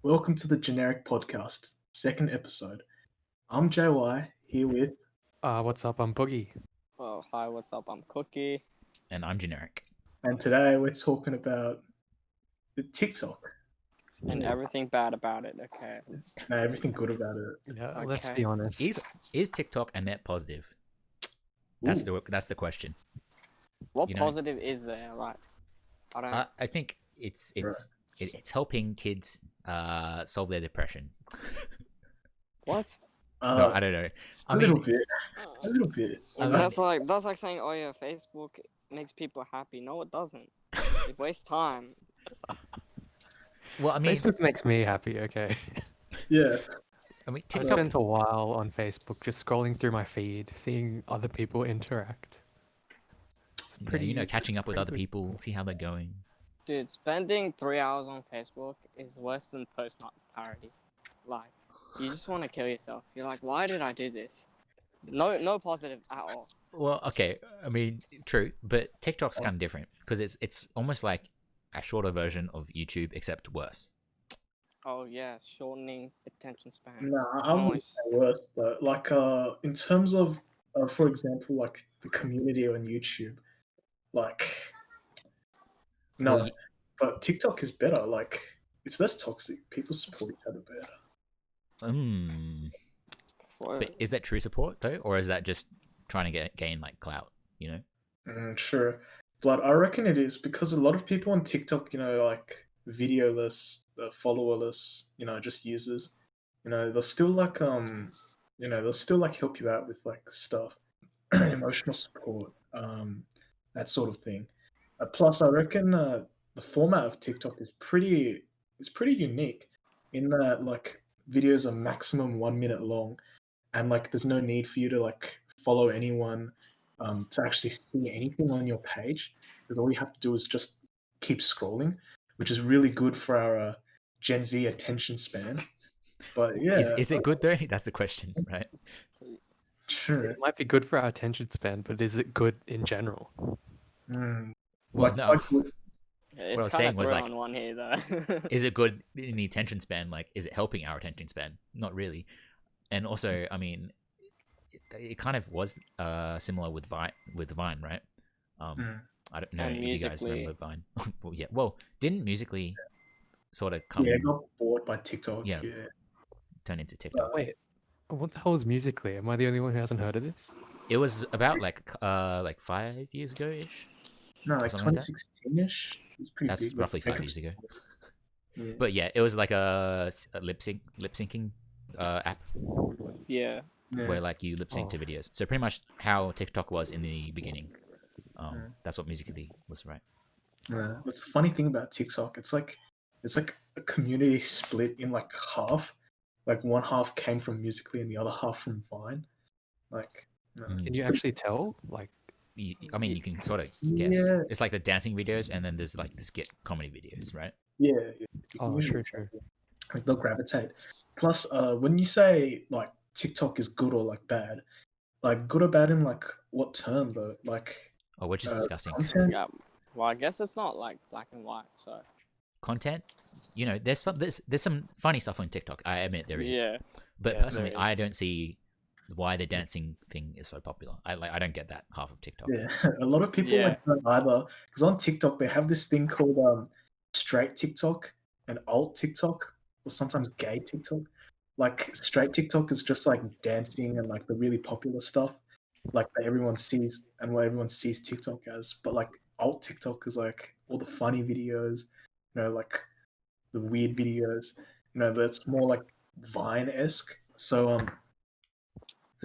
Welcome to the Generic Podcast, second episode. I'm JY, here with, What's up? I'm Boogie. Oh, hi, what's up? I'm Cookie. And I'm generic. and today we're talking about the TikTok. And everything bad about it, okay? No, everything good about it. Yeah, let's Okay. be honest. Is TikTok a net positive? That's the question. What You know- positive is there? Like, I don't. I think it's helping kids solve their depression. What? No, I don't know. I a mean, little bit. A little bit. I mean- That's like saying, oh yeah, Facebook makes people happy. No, it doesn't. It wastes time. well, I mean, Facebook makes me happy. Okay. Yeah. I mean, I TikTok. spent a while on Facebook just scrolling through my feed, seeing other people interact. It's pretty. Catching up with pretty other good. people, see how they're going. Dude, spending 3 hours on Facebook is worse than post-nut parody. Like, you just want to kill yourself. You're like, why did I do this? No positive at all. Well, okay. I mean, true, but TikTok's kind of different because it's almost like a shorter version of YouTube except worse. Oh yeah, shortening attention spans. No, I wouldn't Nice. say worse though. Like, in terms of, for example, like the community on YouTube, like, no, Well, but TikTok is better. Like, it's less toxic. People support each other better. Whoa. But is that true support though, or is that just trying to gain like clout? You know. Sure. But I reckon it is because a lot of people on TikTok, like videoless, followerless, just users, they'll still like they'll still like help you out with like stuff, emotional support, that sort of thing. Plus, I reckon the format of TikTok is pretty unique in that like videos are maximum 1 minute long, and like there's no need for you to like follow anyone to actually see anything on your page, because all you have to do is just keep scrolling, which is really good for our Gen Z attention span. But yeah, Is it good though? That's the question, right? sure. It might be good for our attention span, but is it good in general? Mm. Well, Like, no. like, It's I was kind saying of was, three like, on one here though. Is it good in the attention span? Like, is it helping our attention span? Not really. And also, I mean, it kind of was similar with Vine, right? I don't know And if you guys Musical.ly. remember Vine. Well, yeah. Well, didn't Musically sort of come yeah, it got bought by TikTok. Yeah. Yeah. turn into TikTok? Wait, what the hell is Musical.ly? Am I the only one who hasn't heard of this? It was about like 5 years ago ish. No, like Something like that? 2016ish. It was pretty That's big. roughly like, 5 years ago. Yeah. But yeah, it was like a lip syncing app Yeah. Yeah. where like you lip sync to Oh. videos. So pretty much how TikTok was in the beginning. Yeah. That's what Musically was, right? Yeah. But the funny thing about TikTok, it's like a community split in like half. Like one half came from Musically and the other half from Vine. Like, Can you actually tell? Like, I mean, you can sort of guess. Yeah. It's like the dancing videos, and then there's like the skit comedy videos, right? Yeah. You can oh, usually true. tell. Like they'll gravitate. Plus, when you say like TikTok is good or like bad, like good or bad in like what term though? Like Oh, which is disgusting. content. Yeah. Well, I guess it's not like black and white, so. Content, there's some funny stuff on TikTok. I admit there is. Yeah. But Yeah, personally, there I is. don't see why the dancing thing is so popular. I don't get that half of TikTok. Yeah, a lot of people Yeah. like don't either, because on TikTok they have this thing called straight TikTok and alt TikTok, or sometimes gay TikTok. Like straight TikTok is just like dancing and like the really popular stuff, like that everyone sees and what everyone sees TikTok as. But like alt TikTok is like all the funny videos, like the weird videos, that's more like Vine-esque. So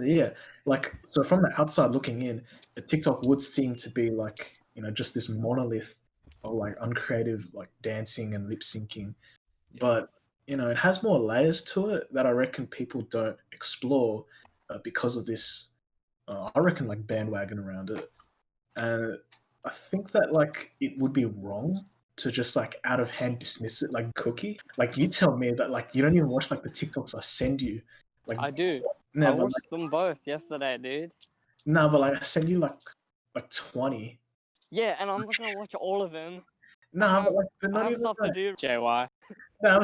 yeah, like so from the outside looking in, the TikTok would seem to be like, just this monolith of like uncreative like dancing and lip syncing. Yeah. But it has more layers to it that I reckon people don't explore because of this I reckon like bandwagon around it. And I think that like it would be wrong to just like out of hand dismiss it like Cookie. Like you tell me that like you don't even watch like the TikToks I send you. Like I do. no, I but watched them both yesterday, dude. no, but like I send you like 20. Yeah, and I'm not gonna watch all of them. No, but like they're I not have even stuff to like, do. JY. no,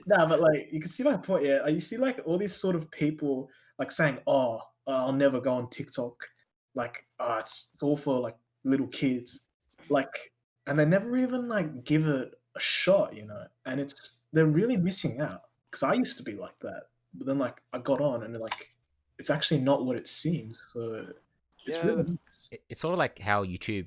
Nah, but like you can see my point. Yeah, like, you see like all these sort of people like saying, "Oh, I'll never go on TikTok." Like, it's all for like little kids. Like, and they never even like give it a shot, you know. And they're really missing out because I used to be like that, but then like I got on and like it's actually not what it seems. So it's Yeah. really nice. It's sort of like how YouTube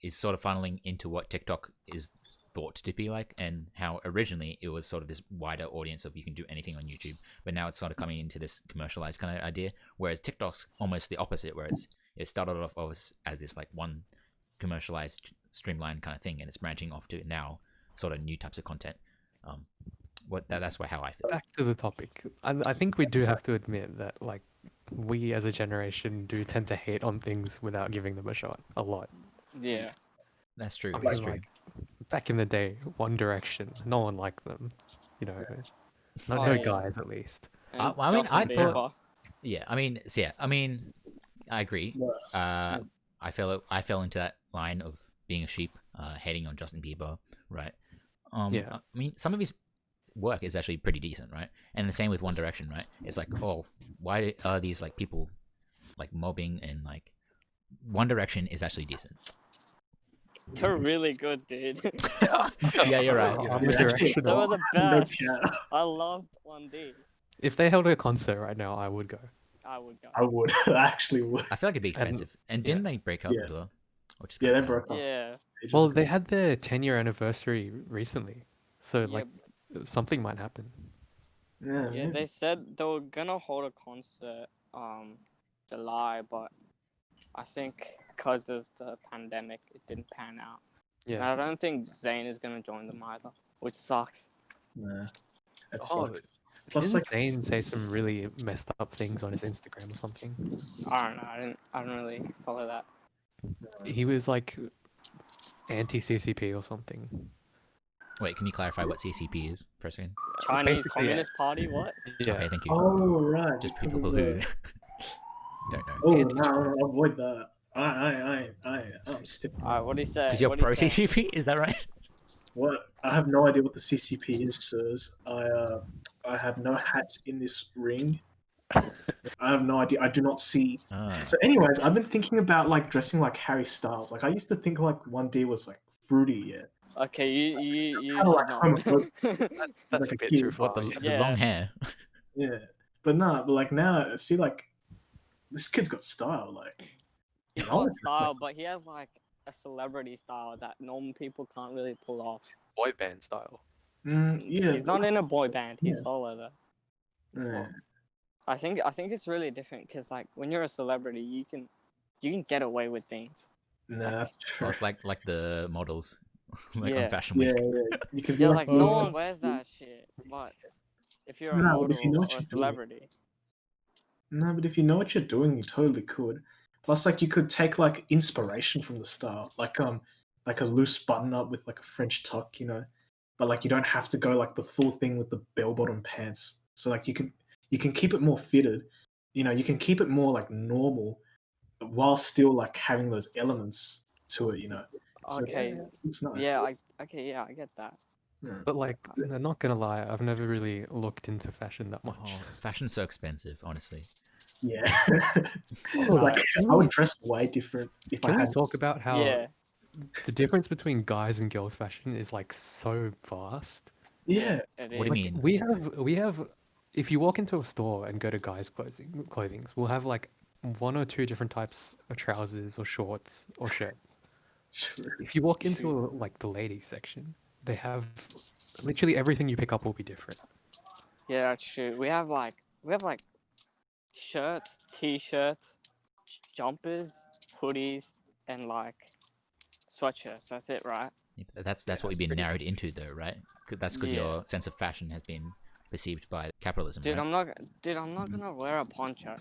is sort of funneling into what TikTok is thought to be like, and how originally it was sort of this wider audience of you can do anything on YouTube, but now it's sort of coming into this commercialized kind of idea, whereas TikTok's almost the opposite, where it started off as this like one commercialized streamlined kind of thing, and it's branching off to now sort of new types of content. That's how I feel. Back to the topic. I think we do have to admit that like we as a generation do tend to hate on things without giving them a shot a lot. Yeah. That's true. I That's mean, true. like back in the day, One Direction, no one liked them. You know, Oh, no yeah. guys at least. And I mean, Justin I thought- Bieber. Yeah, I mean, I agree. I fell into that line of being a sheep, hating on Justin Bieber, right? Yeah. I mean, some of his work is actually pretty decent, right? And the same with One Direction, right? It's like, oh, why are these like people like mobbing, and like One Direction is actually decent. They're really good, dude. Yeah, you're right. I'm a Actually, direction. They were the No best. cap. I loved 1D. If they held a concert right now, I would go. I would go. I would. I actually would. I feel like it'd be expensive. And didn't they break up Yeah. as well? Which is Yeah, kinda they sad. broke up. Yeah. ages Well, ago. they had their 10-year anniversary recently, so Yeah, like something might happen. Yeah, Yeah, they said they were gonna hold a concert July, but I think because of the pandemic it didn't pan out. And Yeah. I don't think Zayn is gonna join them either, which sucks. Nah. That Oh, sucks. Plus, Didn't like, Zayn say some really messed up things on his Instagram or something? I don't know, I don't really follow that. He was like anti-CCP or something. Wait, can you clarify what CCP is for a second? Chinese basically, Communist Party, what? Yeah. Okay, thank you. oh right, Just because people of who the- don't know. Oh Anti-China. no, avoid that. I'm stiff. Alright, what'd he say? Because you're What'd he pro say? CCP, is that right? What? I have no idea what the CCP is, sirs. I have no hat in this ring. I have no idea. I do not see. Ah. So, anyways, I've been thinking about like dressing like Harry Styles. Like I used to think like 1D was like fruity, yeah. Okay, you Kinda like should That's like a a bit kid. too far. What, the Yeah. long hair? Yeah, but like now, see, like this kid's got style. Like, He's I got wanna dress style, like- but he has like a celebrity style that normal people can't really pull off. Boy band style. yeah, He's not in a boy band. He's Yeah. solo though. yeah. I think it's really different because like when you're a celebrity, you can get away with things. Nah, that's true. Well, it's like the models, like Yeah. on Fashion Yeah, Week. yeah. You can be Yeah, like, like no oh, one wears that shit. But if you're a No, but model if you know what or you're a doing- celebrity, No, but if you know what you're doing, you totally could. Plus, like you could take like inspiration from the style, like a loose button up with like a French tuck, you know. But like you don't have to go like the full thing with the bell bottom pants. So like you can keep it more fitted, you know. You can keep it more like normal, while still like having those elements to it, you know. So, okay, it's nice. yeah, I get that. Yeah. But like, I'm not gonna lie, I've never really looked into fashion that much. Oh, fashion's so expensive, honestly. Yeah. Oh, like can I we- would dress way different if I Can we had. talk about how Yeah, the difference between guys and girls fashion is like so vast? Yeah. it What do you is. mean? We have if you walk into a store and go to guys clothings, we'll have like one or two different types of trousers or shorts or shirts. True. If you walk into like the ladies section, they have literally everything you pick up will be different. Yeah, that's true. We have like shirts, t-shirts, jumpers, hoodies, and like sweatshirts. That's it, right? That's what we've been pretty narrowed into, though, right? That's because Yeah. your sense of fashion has been perceived by capitalism, Dude, right? I'm not gonna wear a poncho,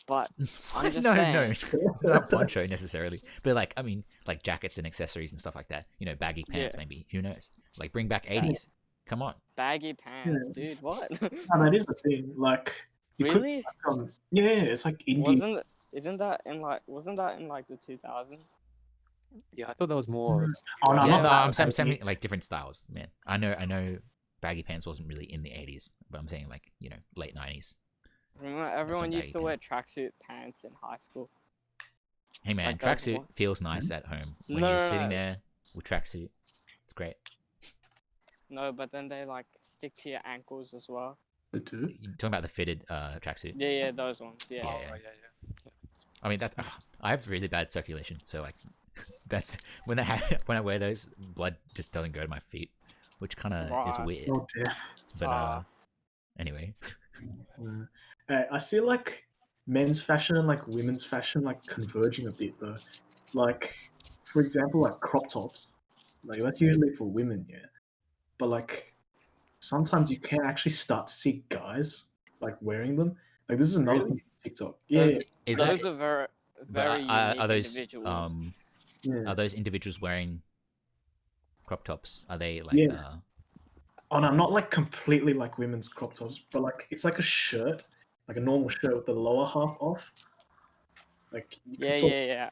but I'm just no, saying. no, not poncho necessarily, but like I mean, like jackets and accessories and stuff like that. You know, baggy pants, Yeah. maybe. Who knows? Like bring back 80s. Come on. Baggy pants, dude. What? No, that is the thing. Like you could. Really? Yeah, it's like indie. Wasn't that in like the 2000s? Yeah, I thought that was more. Oh no, Yeah, not no, that. I'm saying like different styles, man. I know baggy pants wasn't really in the 80s, but I'm saying like late 90s. Remember, everyone used baggy to wear tracksuit pants in high school. Hey man, Like those tracksuit ones. feels nice at home when No, you're no, sitting no. there with tracksuit. It's great. No, but then they like stick to your ankles as well. The two. You're talking about the fitted tracksuit. Yeah, those ones. Yeah. Yeah. Oh, yeah. I mean that I have really bad circulation, so like that's when when I wear those, blood just doesn't go to my feet, which kind of is Right. weird. Oh dear. But anyway, I see like men's fashion and like women's fashion like converging a bit though. Like, for example, like crop tops. Like that's usually for women, yeah. But like sometimes you can actually start to see guys like wearing them. Like this is another Really? thing on TikTok. Yeah, Those, is those that are very, but very unique are those individuals. yeah. are those individuals wearing crop tops? Are they like Yeah. Oh no, not like completely like women's crop tops, but like it's like a shirt, like a normal shirt with the lower half off. Like you can Yeah, sort yeah.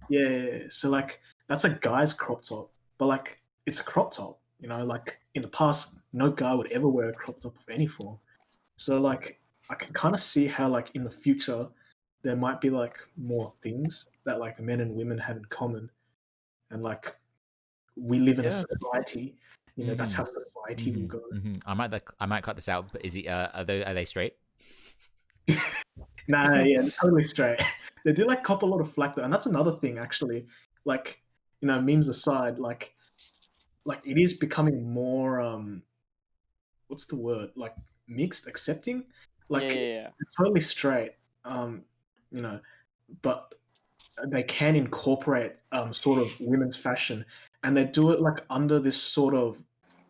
yeah. So like that's a guy's crop top, but like it's a crop top. You know, like in the past, no guy would ever wear a crop top of any form. So like I can kind of see how like in the future there might be like more things that like men and women have in common, and like we live in a Yeah. society. You know, that's how society will go. I might cut this out, but is he are they straight? Nah, yeah, they're totally straight. They do like cop a lot of flack though, and that's another thing actually. Like, you know, memes aside, like it is becoming more what's the word? Like mixed, accepting. Like Yeah. they're totally straight. You know, but they can incorporate sort of women's fashion, and they do it like under this sort of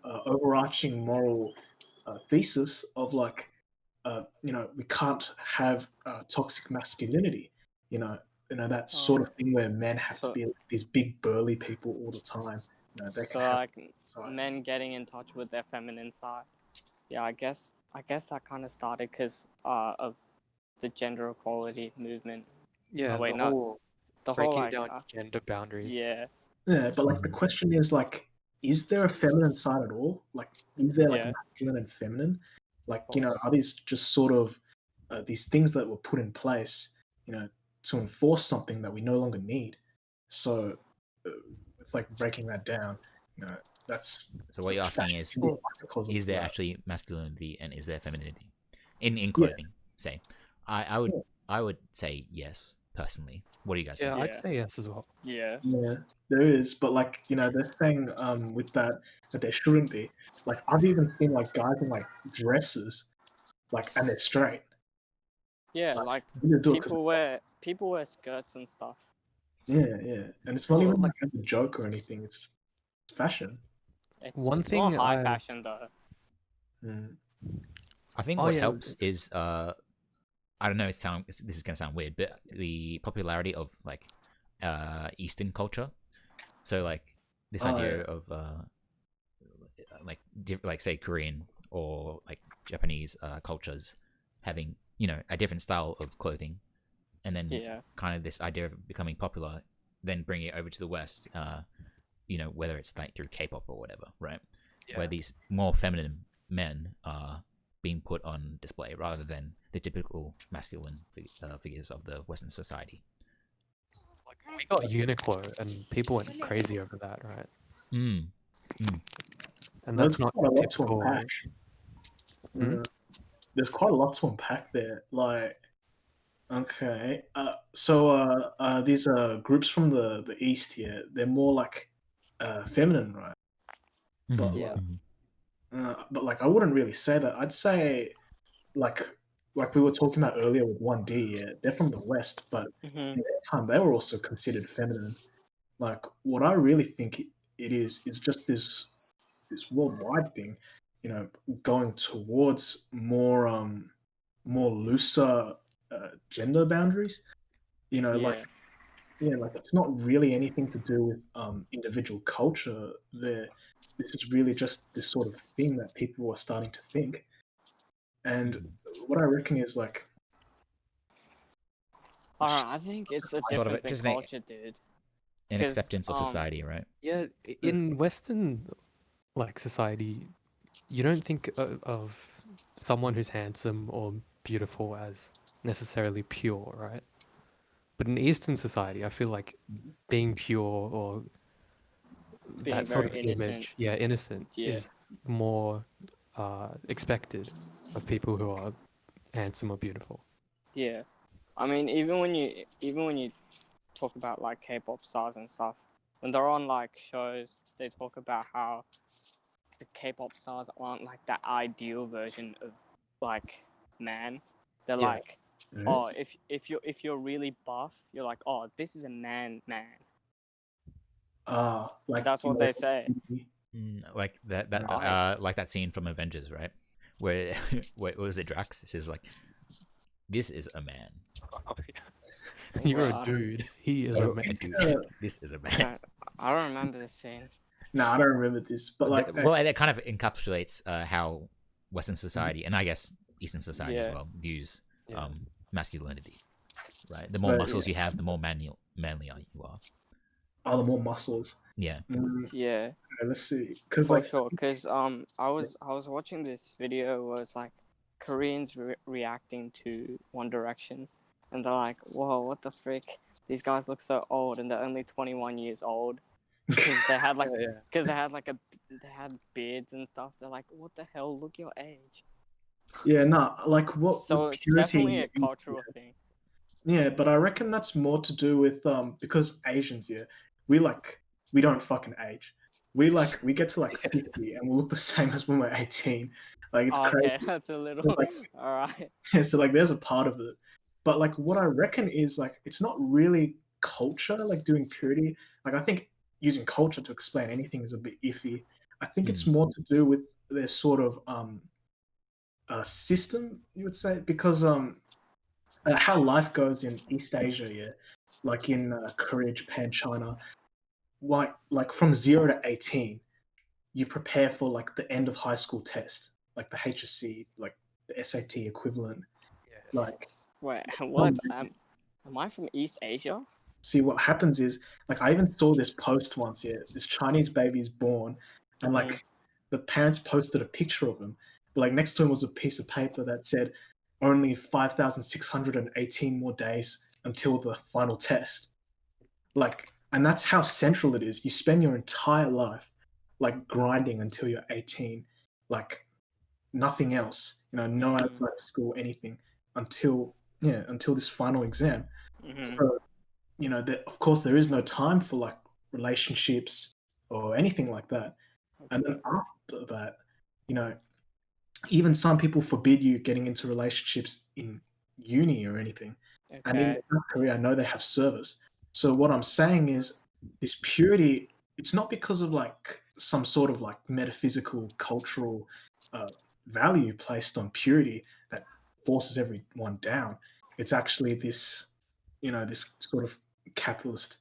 overarching moral thesis of like you know, we can't have toxic masculinity. You know that sort of thing where men have So- to be like, these big burly people all the time. You know, they So can have like side. men getting in touch with their feminine side. Yeah, I guess that kind of started because of the gender equality movement. Yeah, wait, the no. whole The whole breaking like down gender boundaries. yeah. Yeah, but like the question is like, is there a feminine side at all? Like, is there like Yeah. masculine and feminine? Like, you know, are these just sort of these things that were put in place, you know, to enforce something that we no longer need? So, it's like breaking that down. You know, that's So what you're asking is, because of is there that. actually masculinity and is there femininity in clothing? Say, I would Yeah. I would say yes personally. What do you guys Yeah, think? I'd say yes as well. Yeah. Yeah, there is, but like you know, they're saying with that there shouldn't be. Like I've even seen like guys in like dresses, like and they're straight. Yeah, Like, like you do it 'cause- people wear skirts and stuff. yeah, and it's not Well, even like as a joke or anything. It's fashion. It's One it's thing not high I- fashion though. Mm. I think Oh, what yeah. helps is I don't know. This is gonna sound weird, but the popularity of like Eastern culture. So like this Oh, idea of like say Korean or like Japanese cultures having a different style of clothing, and then Yeah. kind of this idea of becoming popular, then bring it over to the West. Whether it's like through K-pop or whatever, right? Yeah. Where these more feminine men are being put on display rather than the typical masculine figures of the Western society. Like we got Uniqlo and people went crazy over that, right? Mm. And that's not quite a lot to typical. unpack. Hmm? There's quite a lot to unpack there. Like, okay, these groups from the East here, they're more like feminine, right? But Yeah. but like I wouldn't really say that. I'd say like we were talking about earlier with 1D, yeah, they're from the West, but hmm in their time they were also considered feminine. Like what I really think it is just this worldwide thing, you know, going towards more looser gender boundaries. You know, like Yeah. yeah, like it's not really anything to do with individual culture there. This is really just this sort of thing that people are starting to think. And what I reckon is like, I think it's a Sort of difference in just an- culture, dude. An 'Cause, acceptance of society, right? Yeah, in Western like society, you don't think of someone who's handsome or beautiful as necessarily pure, right? But in Eastern society, I feel like being pure or Being that sort very of innocent. image, yeah, innocent, Yeah. is more expected of people who are handsome or beautiful. Yeah. I mean, even when you talk about like K-pop stars and stuff, when they're on like shows, they talk about how the K-pop stars aren't like that ideal version of like man. They're Yeah. like, oh, if you're really buff, you're like, oh, this is a man. Like That's what they say. Like Right. like that scene from Avengers, right? Where what was it? Drax says like, "This is a man." You're a Well, dude. He is Oh, a man. dude, this is a man. I don't remember this scene. No, I don't remember this, but like, Well, that kind of encapsulates how Western society and I guess Eastern society as Yeah. well views Yeah. masculinity. Right, the more So, muscles you have, the more manly you are. the more muscles. Yeah. Yeah. Okay, let's see, because For like, sure, because I was watching this video where it's like Koreans reacting to One Direction, and they're like, "Whoa, what the frick? These guys look so old, and they're only 21 years old." Because they had like, Yeah. because they had beards and stuff. They're like, "What the hell? Look your age." yeah, no, like what So with it's purity. definitely a cultural thing. Yeah, but I reckon that's more to do with because Asians, yeah, we don't fucking age. We get to like 50 and we look the same as when we're 18. Like it's Okay, crazy. that's a So little. like All right. yeah, so like there's a part of it. But like what I reckon is like it's not really culture like doing purity. Like I think using culture to explain anything is a bit iffy. I think it's more to do with their sort of system, you would say, because how life goes in East Asia, yeah, like in Korea, Japan, China, like from 0 to 18, you prepare for like the end of high school test, like the HSC, like the SAT equivalent. Like, Wait, what? from Am I from East Asia? see what happens is like I even saw this post once. Yeah, this Chinese baby is born, and like the parents posted a picture of him, but like next to him was a piece of paper that said only 5,618 more days until the final test. Like, and that's how central it is. You spend your entire life like grinding until you're 18, like nothing else. You know, no outside of school, anything until this final exam. So you know, that of course there is no time for like relationships or anything like that. And then after that, you know, even some people forbid you getting into relationships in uni or anything. And in Okay. South Korea, I know they have service. So what I'm saying is this purity, it's not because of like some sort of like metaphysical, cultural value placed on purity that forces everyone down. It's actually this, you know, this sort of capitalist,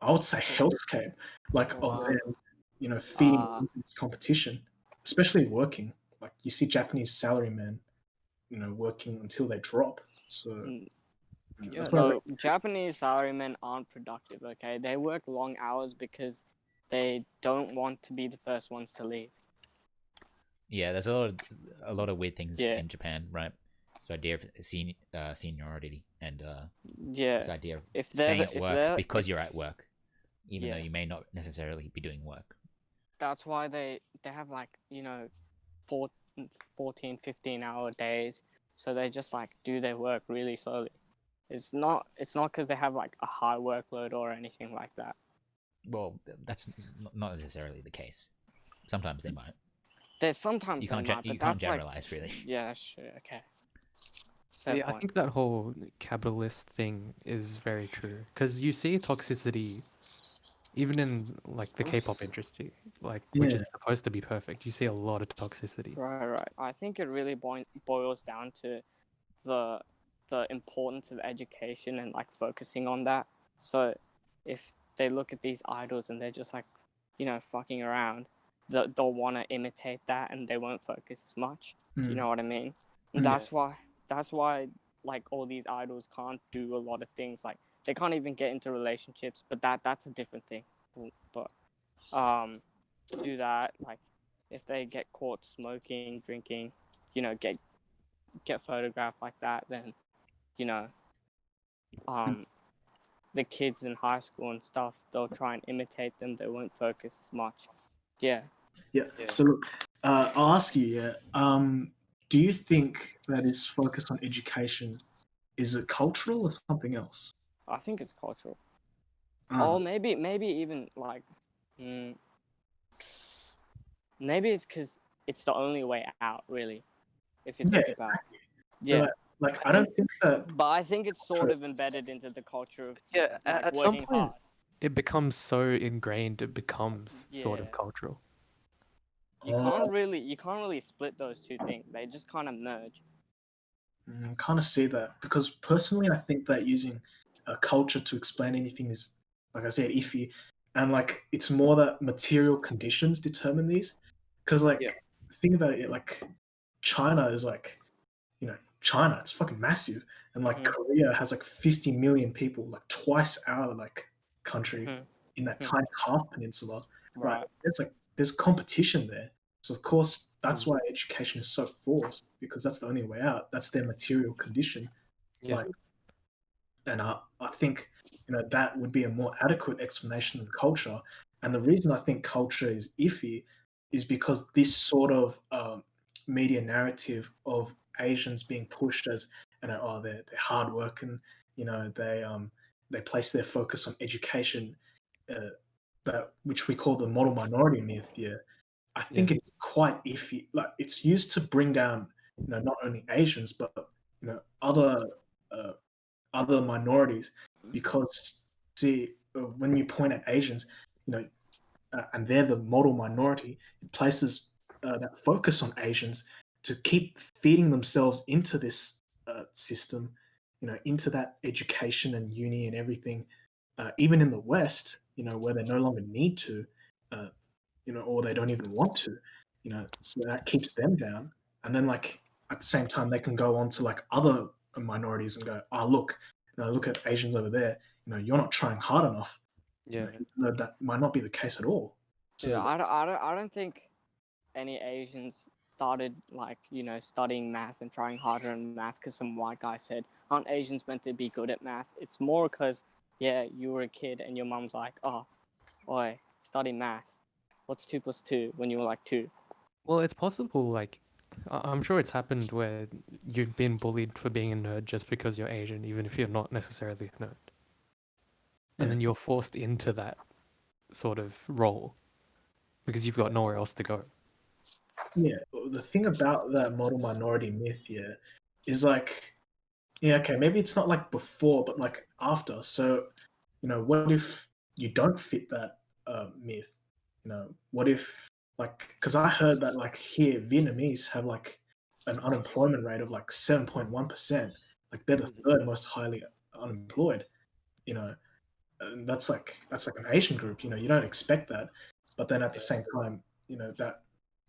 I would say hellscape, like of Wow. them, you know, feeding Uh, into this competition, especially working. Like you see Japanese salarymen, you know, working until they drop. So mm, that's what I so Japanese salarymen aren't productive, okay? They work long hours because they don't want to be the first ones to leave. Yeah, there's a lot of weird things Yeah. in Japan, right? This idea of seniority and Yeah. this idea of If staying they're at if work they're because if, you're at work, even though Yeah. you may not necessarily be doing work. That's why they have like, you know, 14, 15-hour days, so they just like do their work really slowly. It's not because they have like a high workload or anything like that. Well, that's not necessarily the case. Sometimes they might. There's sometimes You they can't might, you but can't that's like, generalize really. yeah, that's true. Okay. Fair Yeah, I point. think that whole capitalist thing is very true because you see toxicity even in like the K-pop industry, like which yeah, is supposed to be perfect. You see a lot of toxicity. Right. I think it really boils down to the importance of education and like focusing on that. So if they look at these idols and they're just like, you know, fucking around, they'll want to imitate that and they won't focus as much. Do you know what I mean? And Yeah. that's why like all these idols can't do a lot of things. Like they can't even get into relationships, but that's a different thing. But do that like if they get caught smoking, drinking, get photographed like that, then you know, the kids in high school and stuff, they'll try and imitate them. They won't focus as much. Yeah. Yeah. So look, I'll ask you. Yeah. Do you think that this focus on education is it cultural or something else? I think it's cultural. Uh, Or maybe even like, maybe it's because it's the only way out, really. If you think about it. Yeah. Like I don't think that. But I think it's sort of embedded into the culture of Yeah, like at some working point, hard. it becomes so ingrained, it becomes sort Yeah. of cultural. You can't really split those two things. They just kind of merge. Kind of see that because personally, I think that using a culture to explain anything is, like I said, iffy, and like it's more that material conditions determine these. Because like, think about it, like China is like, China, it's fucking massive, and like Korea has like 50 million people, like twice our like country in that tiny half peninsula, right? There's competition there, so of course that's why education is so forced because that's the only way out. That's their material condition, Yeah. like, and I think that would be a more adequate explanation than culture. And the reason I think culture is iffy is because this sort of media narrative of Asians being pushed as they're hard working, they place their focus on education, that which we call the model minority myth. Yeah, I think it's quite iffy. Like it's used to bring down not only Asians but other other minorities because see when you point at Asians, and they're the model minority, it places that focus on Asians to keep feeding themselves into this system, into that education and uni and everything, even in the West, where they no longer need to, or they don't even want to, so that keeps them down. And then, like, at the same time, they can go on to like other minorities and go, oh, look, look at Asians over there, you're not trying hard enough. Yeah. That might not be the case at all. So, Yeah, I don't think any Asians started like studying math and trying harder in math because some white guy said, "Aren't Asians meant to be good at math?" It's more because you were a kid and your mom's like, "Oh, oi, study math. What's 2 + 2?" when you were like 2. Well, it's possible, like, I'm sure it's happened where you've been bullied for being a nerd just because you're Asian, even if you're not necessarily a nerd. And then you're forced into that sort of role because you've got nowhere else to go. Yeah, the thing about that model minority myth, is like, okay, maybe it's not like before, but like after. So, what if you don't fit that myth? What if, like, because I heard that like here Vietnamese have like an unemployment rate of like 7.1%. Like they're the third most highly unemployed. And that's like an Asian group. You don't expect that, but then at the same time, that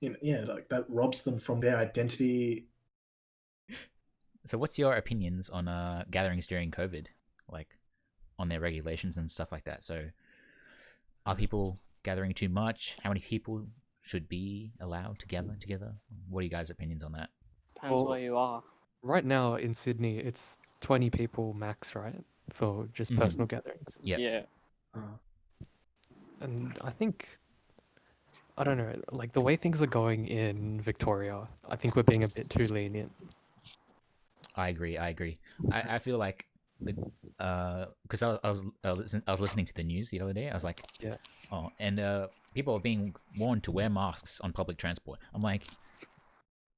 like that robs them from their identity. So, what's your opinions on gatherings during COVID, like on their regulations and stuff like that? So, are people gathering too much? How many people should be allowed to gather together? What are you guys' opinions on that? Depends where you are. Right now in Sydney, it's 20 people max, right? For just personal gatherings. Yep. Yeah. And I think, I don't know, like the way things are going in Victoria, I think we're being a bit too lenient. I agree. I feel like because I was listening to the news the other day. I was like, oh, and people are being warned to wear masks on public transport. I'm like,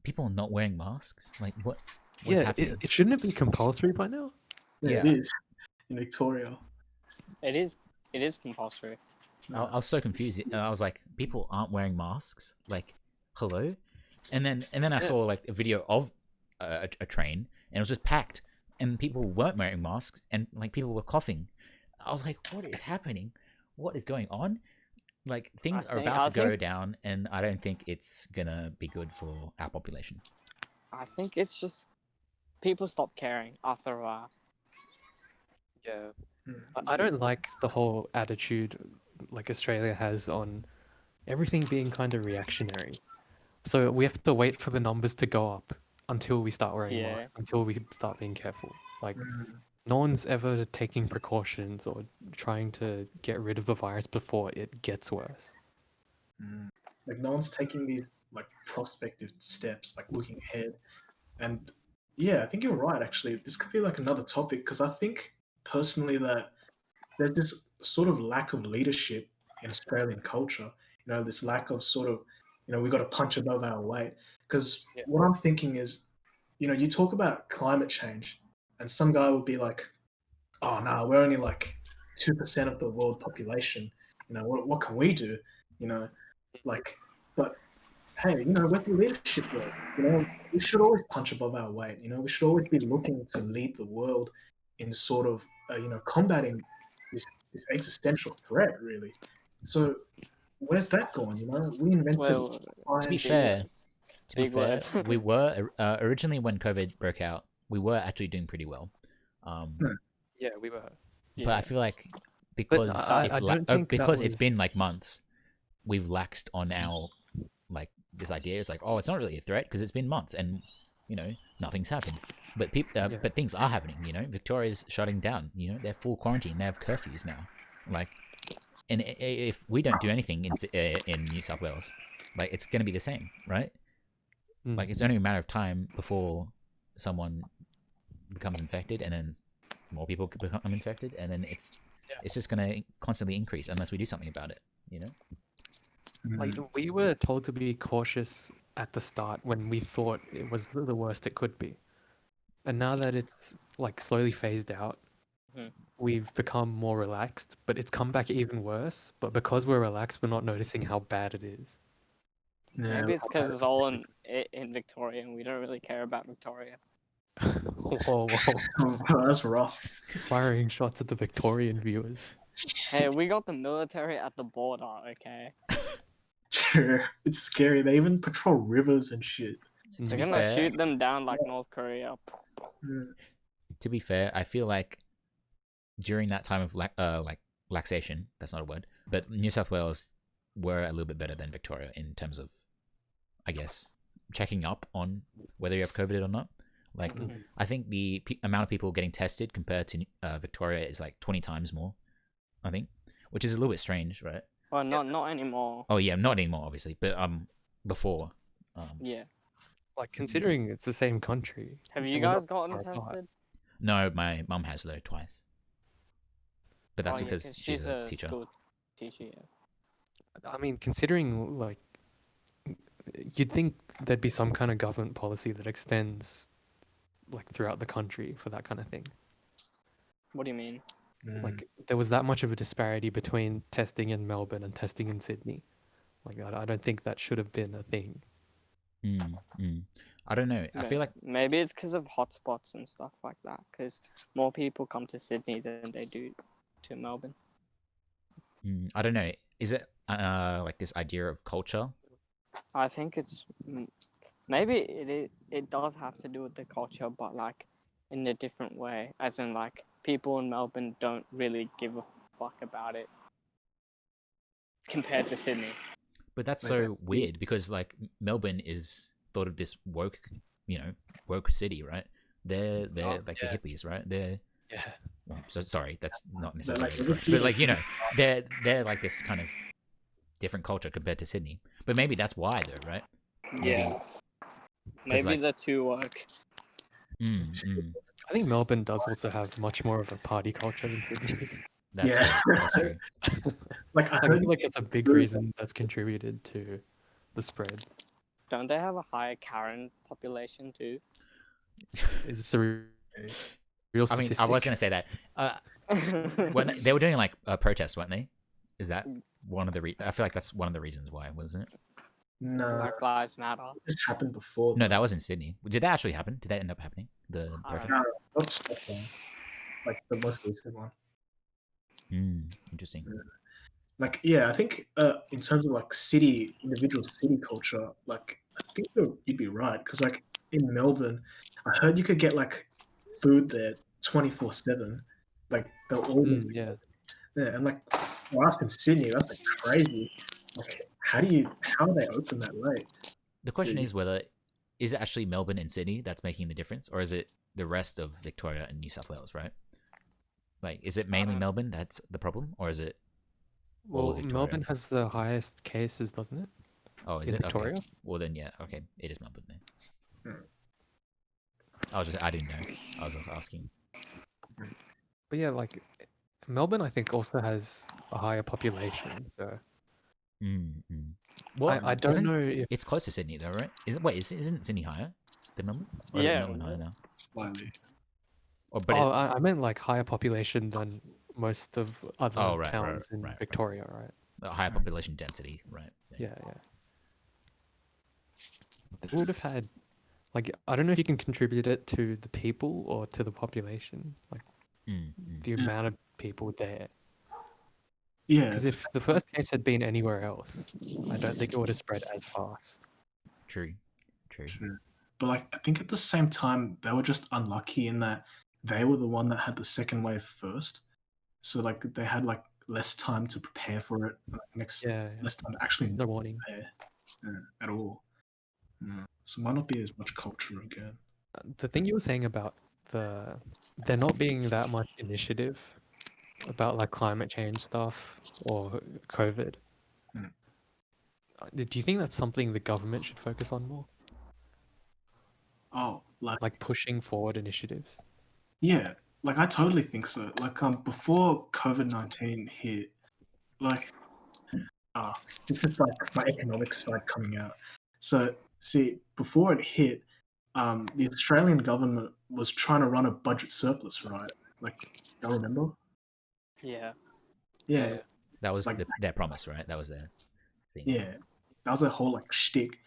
people are not wearing masks. Like, what's happening? It shouldn't it be compulsory by now? Yeah, it is in Victoria. It is compulsory. I was so confused. I was like, people aren't wearing masks. Like, hello, and then I saw like a video of a train, and it was just packed, and people weren't wearing masks, and like people were coughing. I was like, what is happening? What is going on? Like things are about to go down, and I don't think it's gonna be good for our population. I think it's just people stop caring after a while. Yeah. I don't like the whole attitude like Australia has on everything being kind of reactionary. So we have to wait for the numbers to go up until we start wearing Yeah. masks, until we start being careful. Like, Mm. no one's ever taking precautions or trying to get rid of the virus before it gets worse. Like no one's taking these like prospective steps, like looking ahead. And yeah, I think you're right. Actually, this could be like another topic because I think personally that there's this sort of lack of leadership in Australian culture. You know, this lack of sort of, we got to punch above our weight. Because Yeah. what I'm thinking is, you talk about climate change, and some guy would be like, "Oh no, we're only like 2% of the world population. What can we do? You know, like, but hey, where's the leadership go? We should always punch above our weight. We should always be looking to lead the world in sort of, combating this existential threat, really. So where's that going? We invented Well, To be science. fair, Big words. we were originally when COVID broke out, we were actually doing pretty well. Yeah, we were. But I Yeah. feel like But because I it's don't think that because it's was- been like months, we've laxed on our like this idea. It's like, oh, it's not really a threat because it's been months and nothing's happened. But but things are happening. Victoria's shutting down. They're full quarantine. They have curfews now. Like, and if we don't do anything in New South Wales, like it's gonna be the same, right? Mm. Like it's only a matter of time before someone becomes infected, and then more people could become infected, and then it's just gonna constantly increase unless we do something about it. Like, we were told to be cautious at the start when we thought it was the worst it could be. And now that it's like slowly phased out, Mhm. we've become more relaxed, but it's come back even worse. But because we're relaxed, we're not noticing how bad it is. Maybe it's because it's all in Victoria and we don't really care about Victoria. Whoa, That's rough. firing shots at the Victorian viewers. Hey, we got the military at the border, okay? It's scary. They even patrol rivers and shit. Mm. They're be gonna fair- shoot them down like North Korea. Mm. To be fair, I feel like during that time of laxation, that's not a word, but New South Wales were a little bit better than Victoria in terms of, I guess, checking up on whether you have COVID or not. Like, Mhm. I think the amount of people getting tested compared to Victoria is like 20 times more, I think, which is a little bit strange, right? Well, not anymore. Oh yeah, not anymore, obviously, but before. Yeah. Like, considering it's the same country. Have you and we're not guys gotten far apart. tested? No, my mum has though twice, but that's Oh, yeah, because 'cause she's a teacher. school teacher. Yeah. I mean, considering like, you'd think there'd be some kind of government policy that extends like throughout the country for that kind of thing. What do you mean? Like, there was that much of a disparity between testing in Melbourne and testing in Sydney. Like, I don't think that should have been a thing. I don't know. I feel like maybe it's because of hotspots and stuff like that. Because more people come to Sydney than they do to Melbourne. I don't know. Is it like this idea of culture? I think it's maybe it does have to do with the culture, but like in a different way. As in, like people in Melbourne don't really give a fuck about it compared to Sydney. But that's Like, so weird because like Melbourne is thought of this woke city, right? They're like the hippies, right? They're Yeah. well, so sorry, that's not like necessarily, the but like they're like this kind of different culture compared to Sydney. But maybe that's why though, right? Yeah. Maybe like- the two work. I think Melbourne does also have much more of a party culture than Sydney. That's Yeah. true. That's true. Like I I heard, feel like that's a big reason that's contributed to the spread. Don't they have a higher Karen population too? Is this a real I mean, statistic? I was gonna say that when they were doing like a protest, weren't they? Is that one of the? I feel like that's one of the reasons why, wasn't it? no, Black Lives Matter. this happened before. No, that was in Sydney. Did that actually happen? Did that end up happening? The I don't protest? know. No, not Stockholm. Like the most recent one. Interesting. Like I think in terms of like individual city culture, like I think you'd be right because like in Melbourne, I heard you could get like food there 24/7. Like they'll always be Yeah. there, and like for us in Sydney, that's like crazy. Like how do they open that late? The question Yeah. is whether is it actually Melbourne and Sydney that's making the difference, or is it the rest of Victoria and New South Wales, right? Like, is it mainly Melbourne that's the problem, or is it all Well, of Victoria? Melbourne has the highest cases, doesn't it? Oh, is in it? Victoria? Okay. Well then, yeah. Okay, it is Melbourne then. Hmm. I didn't know. I was just asking. But yeah, like Melbourne, I think also has a higher population. So Well, I don't know if it's close to Sydney though, right? Isn't Sydney higher than Melbourne? Or is Yeah. Melbourne higher now? Slightly. Or but oh, I meant like higher population than most of other Oh, right, towns in right. Victoria, right? a higher population density, right? Yeah, yeah. They would have had, like, I don't know if you can contribute it to the people or to the population, like the Yeah. amount of people there. Yeah. Because if the first case had been anywhere else, I don't think it would have spread as fast. True. True. But like, I think at the same time, they were just unlucky in that they were the one that had the second wave first. So like, they had like less time to prepare for it. Yeah, Less time to actually no warning. prepare at all. So it might not be as much culture again. The thing you were saying about there not being that much initiative about like climate change stuff or COVID. Mm. Do you think that's something the government should focus on more? Oh, Like pushing forward initiatives? yeah, like I totally think so. Like before COVID-19 hit, like this is like my economics side coming out. So see, before it hit, the Australian government was trying to run a budget surplus, right? Like, y'all remember? Yeah. Yeah, That was Like- their promise, right? That was their thing. yeah. That was a whole like shtick.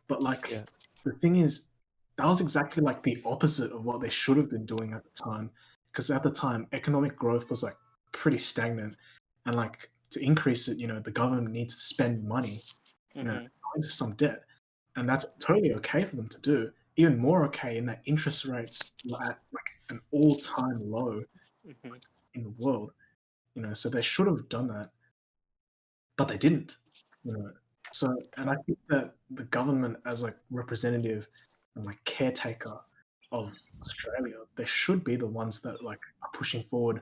But like Yeah. the thing is, that was exactly like the opposite of what they should have been doing at the time. Because at the time, economic growth was like pretty stagnant, and like to increase it, the government needs to spend money, Mm-hmm. go into some debt, and that's totally okay for them to do. Even more okay in that interest rates were at like an all-time low Mm-hmm. in the world. So they should have done that, but they didn't. So, and I think that the government, as like representative and like caretaker of Australia, they should be the ones that like are pushing forward,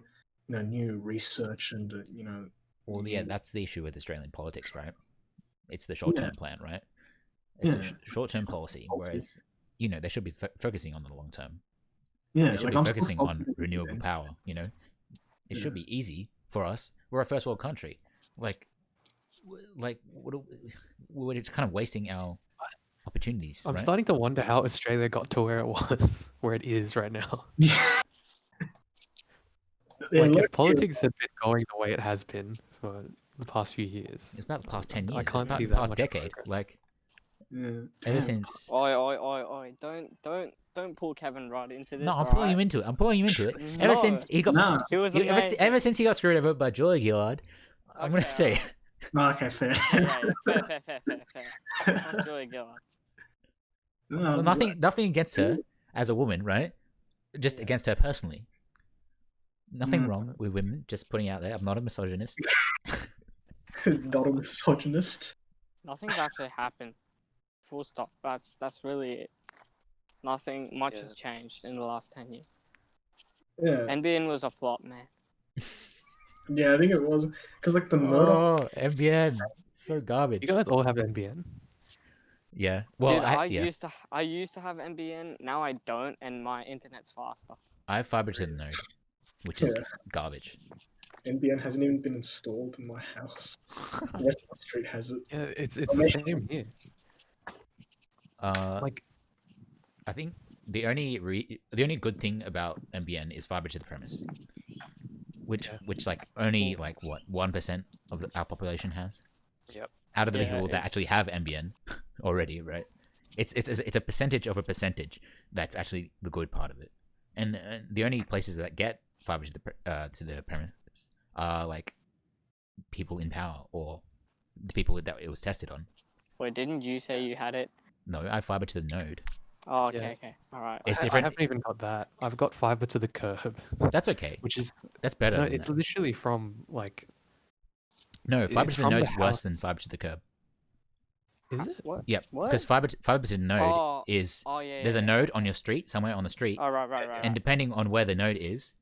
new research and Well, yeah, new- that's the issue with Australian politics, right? It's the short-term plan, right? It's a Yeah. short-term policy, whereas they should be focusing on the long term. yeah, They should like be I'm still focusing on salty, renewable man. power. It should be easy for us. We're a first world country. We're just kind of wasting our opportunities. I'm right? starting to wonder how Australia got to where it was, where it is right now. Yeah, Like look, if politics had been going the way it has been for the past few years, It's about the past 10 years. I can't it's about see the that past much decade. progress. Like yeah, ever damn. since. Oi! Don't pull Kevin right into this. No, I'm alright? pulling him into it. I'm pulling him into it. Ever No. since he got, Nah, He was ever, amazing. ever since he got screwed over by Julia Gillard, I'm gonna Okay, say. alright. no, okay, fair. Yeah, fair. Not Joey Gillard. No, Well, nothing against her as a woman, right? Just Yeah. against her personally. Nothing Mm. wrong with women. Just putting out there. I'm not a misogynist. not a misogynist. Nothing's actually happened. Full stop. That's really it. Nothing much has changed in the last 10 years. Yeah, NBN was a flop, man. yeah, I think it was because like the murder. Oh, MBN, so garbage. you guys all have NBN. Yeah. Well, Dude, I yeah. used to have NBN. Now I don't, and my internet's faster. I have fiber to the node, which is Yeah. garbage. NBN hasn't even been installed in my house. The rest of the street has it. Yeah, it's the Amazing. same here. Like I think the only good thing about NBN is fiber to the premise, which like only like what 1% of our population has. Yep. Out of the Yeah, people that actually have NBN already, right? It's a percentage of a percentage that's actually the good part of it, and the only places that get fiber to the premise are like people in power or the people that it was tested on. Wait, didn't you say you had it? No, I have fiber to the node. Oh, okay, Yeah. okay. Alright. It's I different. haven't even got that. I've got fiber to the curb, That's okay. which is That's better. no, than it's that. literally from like No, fiber it's to the from the node's worse than house. fiber to the curb. Is it? What? Yep. What? Because fiber to the node Oh, is oh yeah. there's a yeah. node on your street, somewhere on the street, Oh right. and depending on where the node is,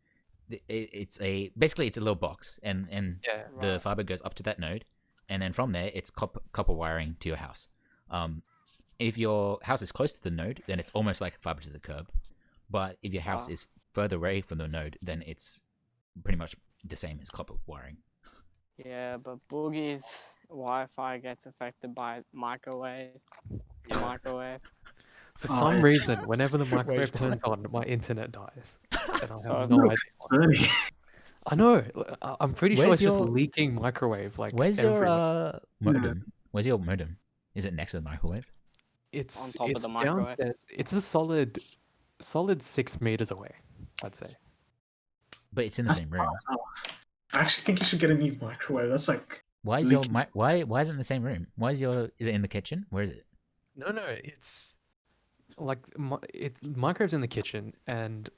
it's basically it's a little box, and Yeah. the Right. fiber goes up to that node, and then from there it's copper wiring to your house. If your house is close to the node, then it's almost like fiber to the curb. But if your house Ah. is further away from the node, then it's pretty much the same as copper wiring. Yeah, but Boogie's Wi-Fi gets affected by microwave. Yeah. Microwave. For Oh, some yeah. reason, whenever the microwave Wait, turns on, my internet dies. And I So- have no idea. Concerning. I know. I'm pretty sure Where's it's just your- leaking microwave. Like Where's everywhere. your modem? Where's your modem? Is it next to the microwave? It's top of it's the microwave? downstairs. It's a solid 6 meters away, I'd say. But it's in the That's same room. I actually think you should get a new microwave. That's like Why is your leaking. why is it in the same room? Why is is it in the kitchen? Where is it? No, it's like it's microwave's in the kitchen and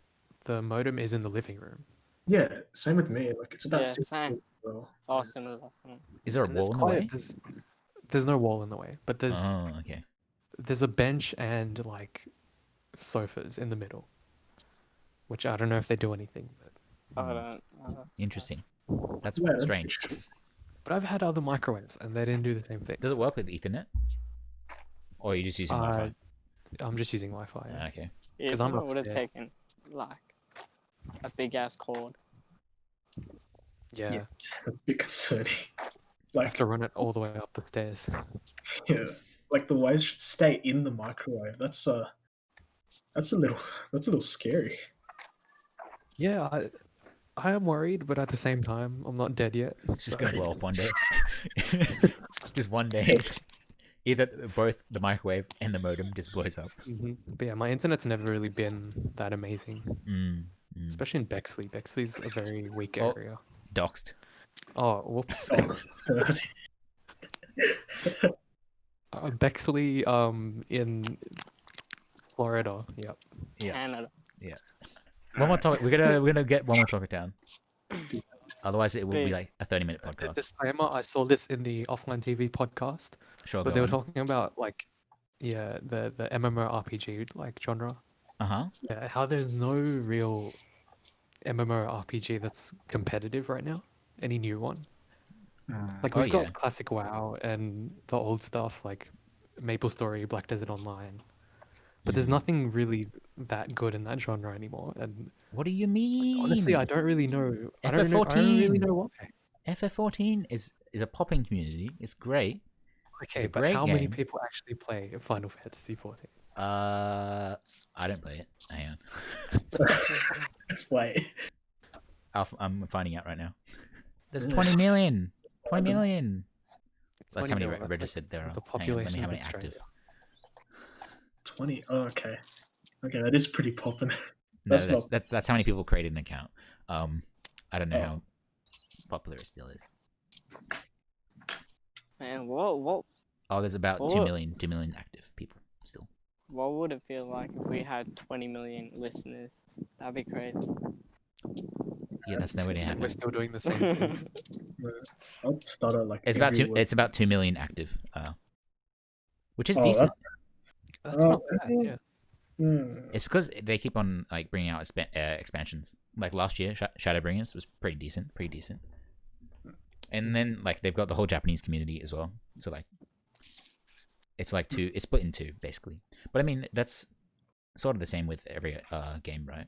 the modem is in the living room. yeah, same with me. Like it's about Yeah, 6 same. feet as well. Oh, Yeah. similar. Mm. Is there a And there's wall in the way? there's no wall in the way, but Oh, okay. there's a bench and like sofas in the middle, which I don't know if they do anything. I Hmm, don't. Interesting. That's Yeah, that's strange. But I've had other microwaves and they didn't do the same thing. Does it work with Ethernet? Or are you just using Wi-Fi? I'm just using Wi-Fi. Yeah. Ah, okay. Yeah, 'Cause I'm it would have upstairs. taken like a big ass cord. Yeah, That's a bit concerning. I have Like to run it all the way up the stairs. yeah, like the waves should stay in the microwave. That's a little scary. Yeah, I am worried, but at the same time, I'm not dead yet. It's just so- gonna blow up one day. Just one day. Either both the microwave and the modem just blows up. Mhm. But yeah, my internet's never really been that amazing, Mm, especially in Bexley. Bexley's a very weak Oh. area. doxed. Oh, whoops. Oh, Bexley, in Florida. Yep. Yeah. Canada. One more topic. We're gonna get one more topic down. Otherwise, it will be Big. like a 30-minute The podcast. disclaimer, I saw this in the Offline TV podcast, Sure. but they were talking about like, yeah, the MMORPG like genre. Uh-huh. Yeah, how there's no real MMORPG that's competitive right now. Any new one? Like Oh, we've got yeah. classic WoW and the old stuff like MapleStory, Black Desert Online, but there's Mm. nothing really that good in that genre anymore. And What do you mean? honestly, I don't really know. I don't really FF14. know why. FF14 is a popping community. It's great. Okay, a but great how many game. people actually play Final Fantasy 14? I don't play it. Hang on. wait. I'm finding out right now. There's Yeah. 20 million. 20 million. That's 20 how many mil, that's like registered there are. the Hang on, let me population have of any active. Australia. 20. Oh, okay. Okay, that is pretty popping. No, That's that's how many people created an account. I don't know Oh. how popular it still is. Man, what Oh, there's about Oh. 2 million active people still. would it feel like if we had 20 million listeners? That'd be crazy. Yeah, that's nowhere near We're happening. still doing the same thing. I'll start at like It's about every two. week. It's about 2 million active, which is Oh, decent. That's Oh, not bad. okay. Yeah. It's because they keep on like bringing out expansions. Like last year, Shadowbringers was pretty decent. And then like they've got the whole Japanese community as well. So like, it's like two. It's split in two basically. But I mean that's sort of the same with every game, right?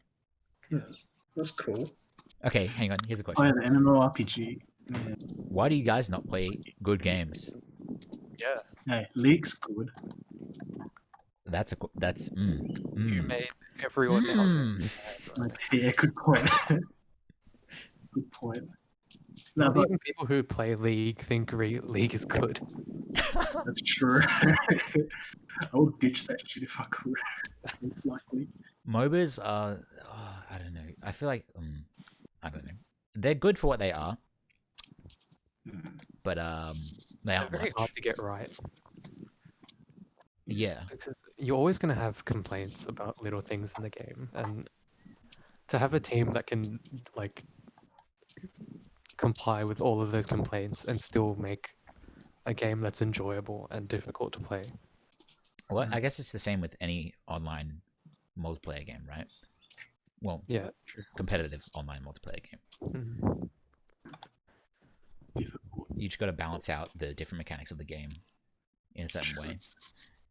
That's cool. Okay, hang on. Here's a Oh question. yeah, the MMORPG. Yeah. Why do you guys not play good games? Yeah. Hey, League's good. That's You mm. made everyone out Mm. Like, yeah, good point. Good point. No, Not but even people who play League think League is good. that's true. I would ditch that shit if I could. It's likely. MOBAs are, I don't know. I feel like, I don't know. They're good for what they are, but they They're aren't very much. hard to get right. Yeah, Because you're always going to have complaints about little things in the game, and to have a team that can like comply with all of those complaints and still make a game that's enjoyable and difficult to play. Well, I guess it's the same with any online multiplayer game, right? Well, Yeah, true. competitive online multiplayer game. Mhm. Difficult. You just got to balance out the different mechanics of the game in a certain way.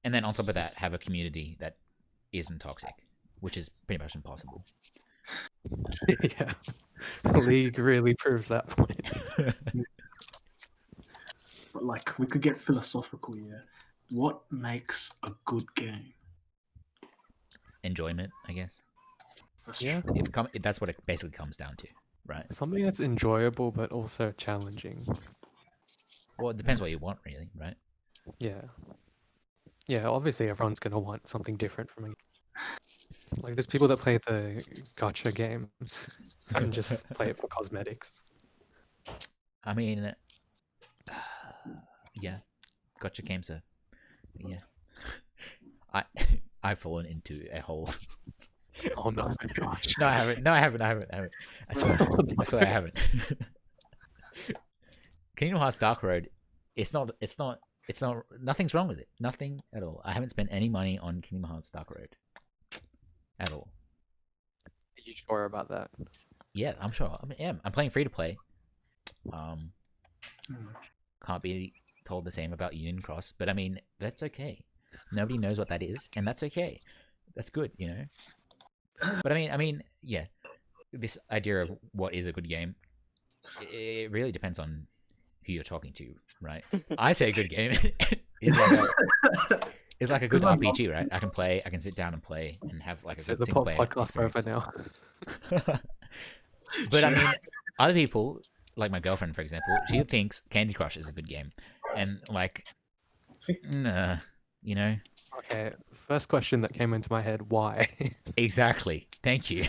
And then on top of that, have a community that isn't toxic, which is pretty much impossible. Yeah, League really proves that point. But like, we could get philosophical here. What makes a good game? Enjoyment, I guess. That's Yeah. true. That's what it basically comes down to, right? Something that's enjoyable but also challenging. Well, it depends what you want, really, right? Yeah. Yeah, obviously everyone's gonna want something different from a game. Like there's people that play the gotcha games and just play it for cosmetics. I mean, yeah, gotcha games are, yeah. I've fallen into a hole. Oh no, my gosh. No, I haven't. I swear I haven't. Kingdom Hearts Dark Road, nothing's wrong with it. Nothing at all. I haven't spent any money on Kingdom Hearts Dark Road. At all. Are you sure about that? Yeah, I'm sure. I mean, yeah, I'm playing free to play. Hmm. Can't be told the same about Union Cross, but I mean, that's okay. Nobody knows what that is, and that's okay. That's good, you know? But I mean, yeah. This idea of what is a good game, it really depends on who you're talking to, right? I say a good game is like a good RPG, right? I can sit down and play and have like a Set good the single player podcast over experience. now. But I mean, other people, like my girlfriend, for example, she thinks Candy Crush is a good game, and like, nah, you know. Okay, first question that came into my head, why? Exactly. Thank you.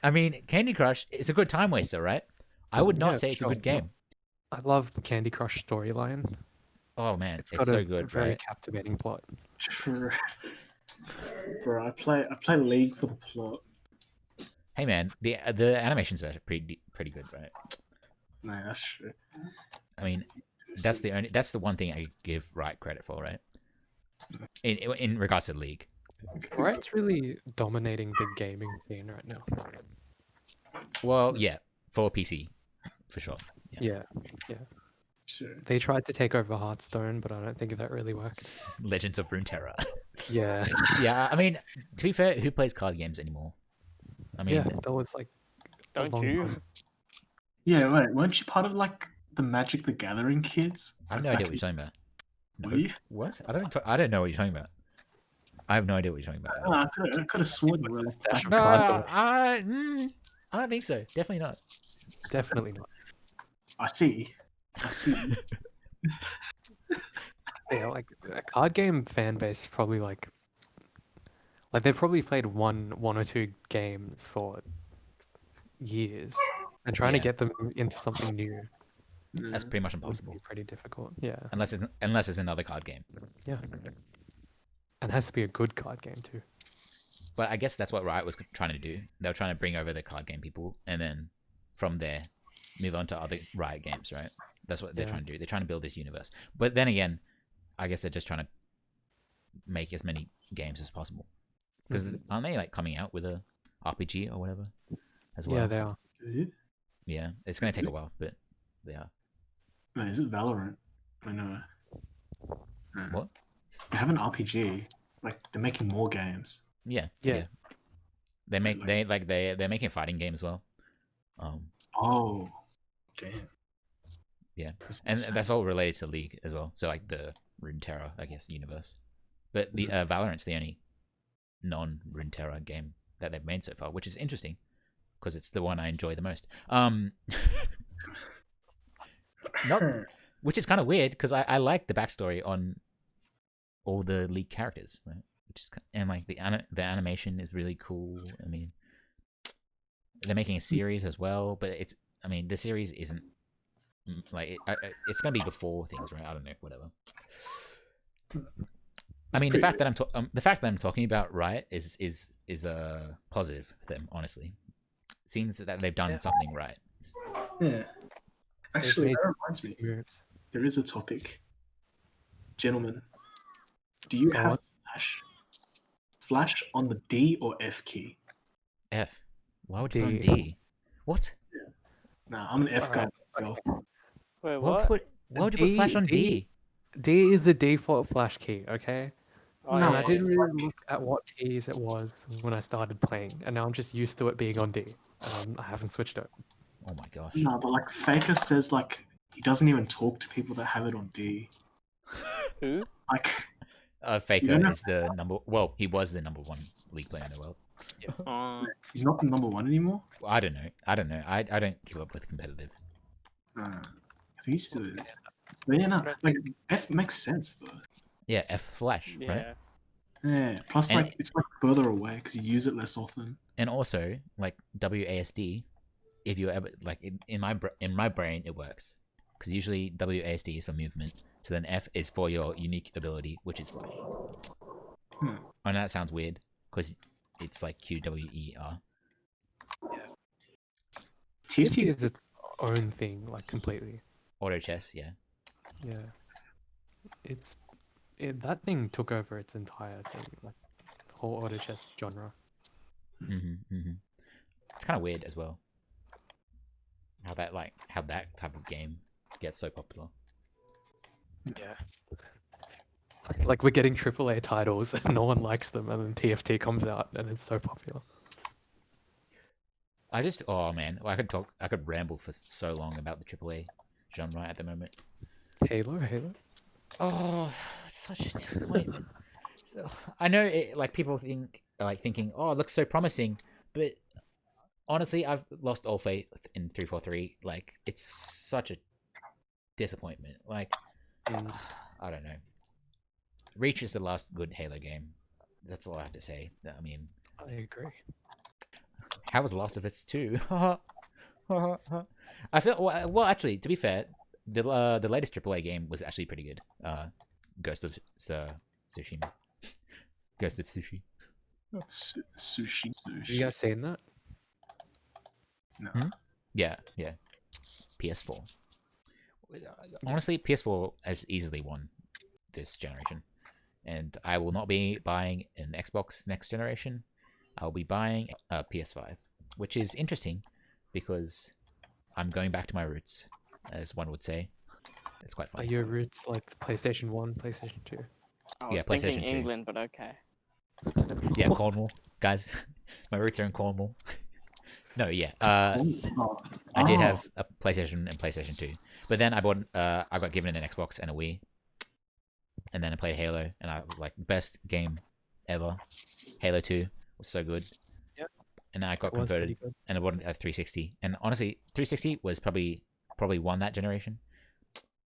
I mean, Candy Crush is a good time waster, right? I would not Yeah, say it's a sure. good game. I love the Candy Crush storyline. Oh man, it's got so a good, very right? captivating plot. True. Bro, I play League for the plot. Hey man, the animations are pretty good, right? No, that's true. I mean, that's the one thing I give Riot credit for, right? In regards to League. Riot's really dominating the gaming scene right now. Well, yeah, for PC, for sure. Yeah. Sure. They tried to take over Hearthstone, but I don't think that really worked. Legends of Runeterra. Yeah. Yeah, I mean, to be fair, who plays card games anymore? I mean, Yeah, that was like a Don't long you? time. Yeah, wait, weren't you part of like the Magic the Gathering kids? I have no idea what you're talking about. No. Were you? What? I don't know what you're talking about. I have no idea what you're talking about. I could have sworn you were What's like this dash of No, cards on it? I don't think so. Definitely not. Definitely not. I see. Yeah, like a card game fan base is probably like they've probably played one or two games for years, and trying to Yeah. get them into something new That's pretty much would impossible. be pretty difficult. Yeah, Unless it's another card game. yeah, and it has to be a good card game too. But I guess that's what Riot was trying to do. They were trying to bring over the card game people, and then from there, move on to other Riot games, right? That's what they're Yeah. trying to do. They're trying to build this universe. But then again, I guess they're just trying to make as many games as possible. Because aren't they like coming out with a RPG or whatever as well? Yeah, they are. Yeah, it's going to take a while, but they are. Wait, is it Valorant? I know. What? They have an RPG. Like they're making more games. Yeah. Yeah. They're making a fighting game as well. Oh, damn. Yeah, That's and insane. that's all related to League as well. So like the Runeterra, I guess, universe. But the Valorant's the only non-Runeterra game that they've made so far, which is interesting because it's the one I enjoy the most. Which is kind of weird because I like the backstory on all the League characters, right? And like the animation is really cool. I mean, they're making a series as well, but the series isn't like it's gonna be before things, right? I don't know, whatever. I mean, the fact that I'm talking about Riot is positive for them. Honestly, seems that they've done something right. Yeah. Actually, made that reminds me. Moves. there is a topic. Gentlemen, do you Go have on. flash on the D or F key? F. Why would you put on D. D? What? Nah, I'm an F guy Alright, myself. Wait, Why what? would you put flash on D? D. D is the default flash key, okay? Oh, No, And yeah, I didn't yeah. really look at what keys it was when I started playing, and now I'm just used to it being on D, and I haven't switched it. Oh my gosh. No, but like Faker says, like he doesn't even talk to people that have it on D. Who? Like, Faker don't know- is the number. Well, he was the number 1 league player in the world. he's not the number 1 anymore. Well, I don't know. I don't keep up with competitive. I think he's still in. But yeah, no, like F makes sense though. Yeah, F flash, Yeah. right? Yeah. Plus, And- like it's like further away because you use it less often. And also, like WASD, if you ever like in my brain, it works because usually WASD is for movement, so then F is for your unique ability, which is flash. I know that sounds weird because it's like QWER. TFT TFT is its own thing, like completely. Auto chess, yeah. Yeah. That thing took over its entire thing, like the whole auto chess genre. It's kind of weird as well. How that type of game gets so popular. Yeah. Like we're getting AAA titles and no one likes them, and then TFT comes out and it's so popular. Oh man, well, I could ramble for so long about the AAA genre at the moment. Halo. Oh, it's such a disappointment. So I know it, like people thinking, oh, it looks so promising, but honestly, I've lost all faith in 343. Like it's such a disappointment. Like I don't know. Reach is the last good Halo game. That's all I have to say. I mean, I agree. how was Last of Us 2? I feel well. Actually, to be fair, the latest AAA game was actually pretty good. Ghost of Tsushima. Ghost of Sushi. Sushi. You guys seen that? No. Yeah. PS4. Honestly, PS4 has easily won this generation, and I will not be buying an Xbox next generation. I'll be buying a PS5, which is interesting because I'm going back to my roots, as one would say. It's quite Are fun. your roots like PlayStation 1, PlayStation 2? I was Yeah, thinking PlayStation 2. England, but okay. Yeah, Cornwall, guys. My roots are in Cornwall. No, yeah. I did have a PlayStation and PlayStation 2, but then I got given an Xbox and a Wii, and then I played Halo, and I was like, best game ever. Halo 2 was so good. Yep. And then I got It was pretty converted, good. and I bought a 360. And honestly, 360 was probably won that generation,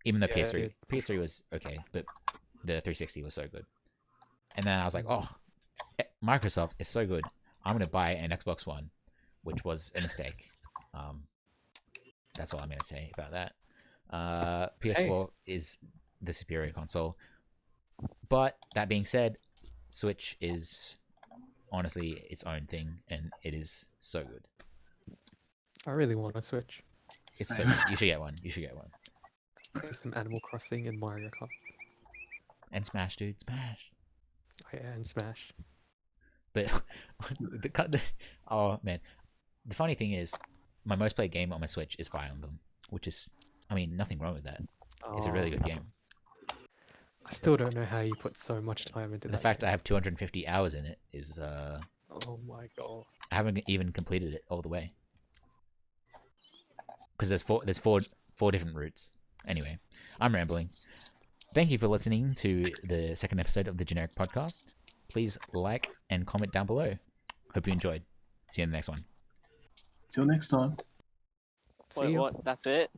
even though Yeah, it PS3 did. PS3 was okay, but the 360 was so good. And then I was like, oh, Microsoft is so good. I'm gonna buy an Xbox One, which was a mistake. That's all I'm gonna say about that. PS4 is the superior console, but that being said, Switch is honestly its own thing, and it is so good. I really want to Switch. It's so good. You should get one. You should get one. Play some Animal Crossing and Mario Kart. And Smash, dude, Smash. Oh, yeah, and Smash. But oh man, the funny thing is, my most played game on my Switch is Fire Emblem, which is, I mean, nothing wrong with that. It's a really good game. I still don't know how you put so much time into The that fact game. I have 250 hours in it is, Oh my god. I haven't even completed it all the way. Because there's four different routes. Anyway, I'm rambling. Thank you for listening to the second episode of the Generic Podcast. Please like and comment down below. Hope you enjoyed. See you in the next one. Till next time. See Wait, ya. what? That's it?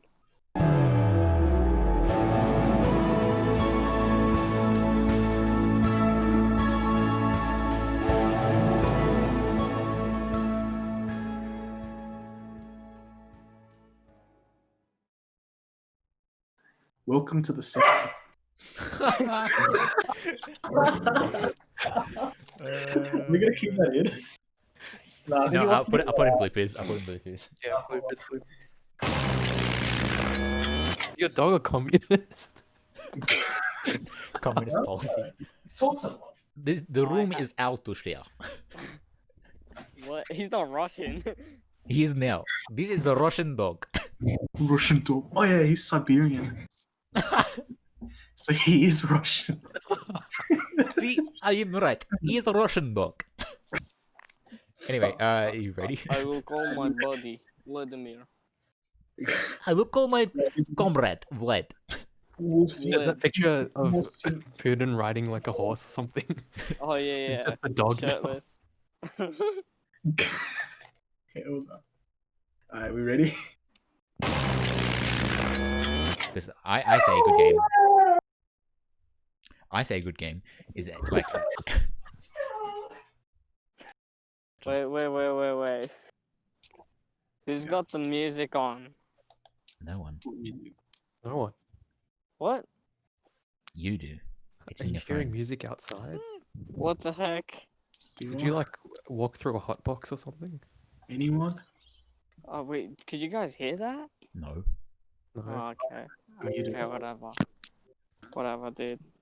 Welcome to the second. We're gonna keep that in. Nah, No, I'll put it in bloopers. Yeah, bloopers. Your dog a communist? Communist policy. Talks a lot. The room is out to share. What? He's not Russian. He is now. This is the Russian dog. Russian dog. Oh yeah, he's Siberian. So he is Russian. See, I am right. He is a Russian dog. Anyway, you ready? I will call my buddy Vladimir. I will call my comrade Vlad. There's that picture of Putin riding like a horse or something. Oh yeah, It's yeah. just a dog now. Shirtless. Okay, hold on. Alright, we ready? Because I say a good game. I say a good game is like Wait. Who's got the music on? no one. No one. What? You do. It's Are in you your hearing phone. music outside? What the heck? Did you like walk through a hot box or something? Anyone? Oh wait, could you guys hear that? No. No. Oh, okay. Muted. Okay, whatever. Whatever, dude.